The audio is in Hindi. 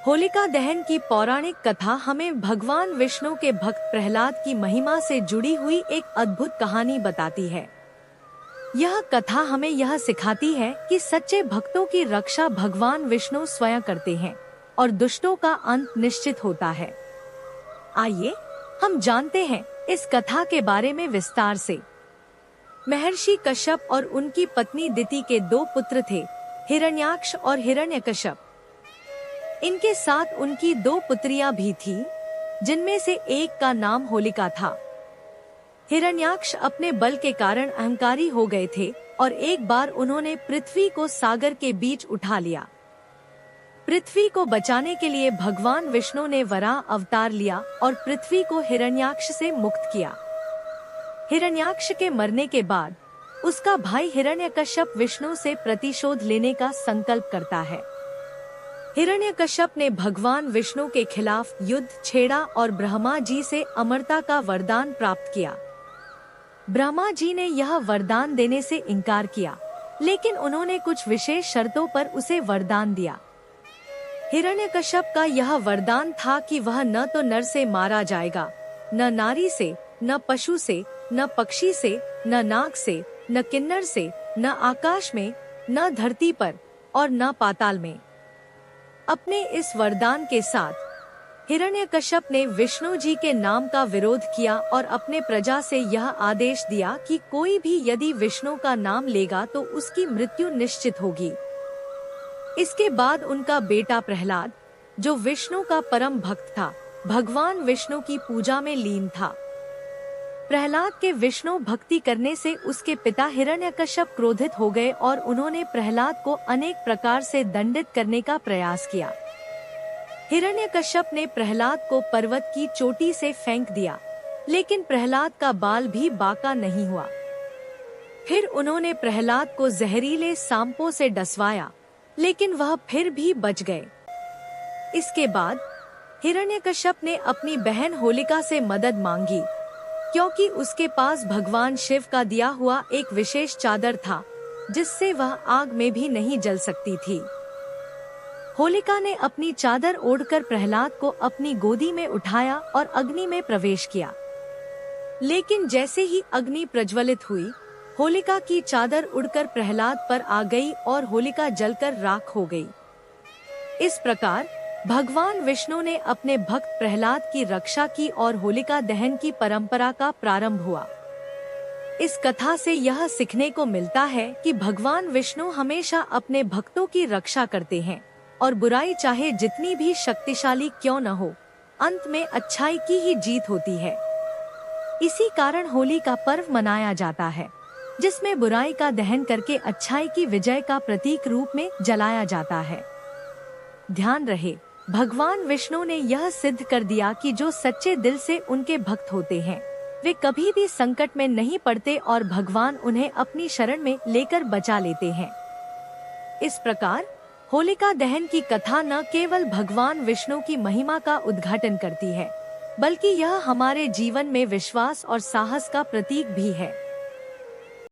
होलिका दहन की पौराणिक कथा हमें भगवान विष्णु के भक्त प्रहलाद की महिमा से जुड़ी हुई एक अद्भुत कहानी बताती है। यह कथा हमें यह सिखाती है कि सच्चे भक्तों की रक्षा भगवान विष्णु स्वयं करते हैं और दुष्टों का अंत निश्चित होता है। आइए हम जानते हैं इस कथा के बारे में विस्तार से। महर्षि कश्यप और उनकी पत्नी दिति के दो पुत्र थे, हिरण्याक्ष और हिरण्यकश्यप। इनके साथ उनकी दो पुत्रियां भी थीं, जिनमें से एक का नाम होलिका था। हिरण्याक्ष अपने बल के कारण अहंकारी हो गए थे और एक बार उन्होंने पृथ्वी को सागर के बीच उठा लिया। पृथ्वी को बचाने के लिए भगवान विष्णु ने वराह अवतार लिया और पृथ्वी को हिरण्याक्ष से मुक्त किया। हिरण्याक्ष के मरने के बाद उसका भाई हिरण्यकश्यप विष्णु से प्रतिशोध लेने का संकल्प करता है। हिरण्यकश्यप ने भगवान विष्णु के खिलाफ युद्ध छेड़ा और ब्रह्मा जी से अमरता का वरदान प्राप्त किया। ब्रह्मा जी ने यह वरदान देने से इनकार किया, लेकिन उन्होंने कुछ विशेष शर्तों पर उसे वरदान दिया। हिरण्यकश्यप का यह वरदान था कि वह न तो नर से मारा जाएगा, न नारी से, न पशु से, न पक्षी से, न नाग से, न किन्नर से, न आकाश में, न धरती पर और न पाताल में। अपने इस वरदान के साथ हिरण्यकश्यप ने विष्णु जी के नाम का विरोध किया और अपने प्रजा से यह आदेश दिया कि कोई भी यदि विष्णु का नाम लेगा तो उसकी मृत्यु निश्चित होगी। इसके बाद उनका बेटा प्रहलाद, जो विष्णु का परम भक्त था, भगवान विष्णु की पूजा में लीन था। प्रहलाद के विष्णु भक्ति करने से उसके पिता हिरण्यकश्यप क्रोधित हो गए और उन्होंने प्रहलाद को अनेक प्रकार से दंडित करने का प्रयास किया। हिरण्यकश्यप ने प्रहलाद को पर्वत की चोटी से फेंक दिया, लेकिन प्रहलाद का बाल भी बांका नहीं हुआ। फिर उन्होंने प्रहलाद को जहरीले सांपों से डसवाया, लेकिन वह फिर भी बच गए। इसके बाद हिरण्यकश्यप ने अपनी बहन होलिका से मदद मांगी, क्योंकि उसके पास भगवान शिव का दिया हुआ एक विशेष चादर था, जिससे वह आग में भी नहीं जल सकती थी। होलिका ने अपनी चादर ओढ़कर प्रहलाद को अपनी गोदी में उठाया और अग्नि में प्रवेश किया। लेकिन जैसे ही अग्नि प्रज्वलित हुई, होलिका की चादर उड़कर प्रहलाद पर आ गई और होलिका जलकर राख हो गई। इस प्रकार भगवान विष्णु ने अपने भक्त प्रहलाद की रक्षा की और होलिका दहन की परंपरा का प्रारंभ हुआ। इस कथा से यह सीखने को मिलता है कि भगवान विष्णु हमेशा अपने भक्तों की रक्षा करते हैं और बुराई चाहे जितनी भी शक्तिशाली क्यों न हो, अंत में अच्छाई की ही जीत होती है। इसी कारण होली का पर्व मनाया जाता है, जिसमें बुराई का दहन करके अच्छाई की विजय का प्रतीक रूप में जलाया जाता है। ध्यान रहे, भगवान विष्णु ने यह सिद्ध कर दिया कि जो सच्चे दिल से उनके भक्त होते हैं, वे कभी भी संकट में नहीं पड़ते और भगवान उन्हें अपनी शरण में लेकर बचा लेते हैं। इस प्रकार होलिका दहन की कथा न केवल भगवान विष्णु की महिमा का उद्घाटन करती है, बल्कि यह हमारे जीवन में विश्वास और साहस का प्रतीक भी है।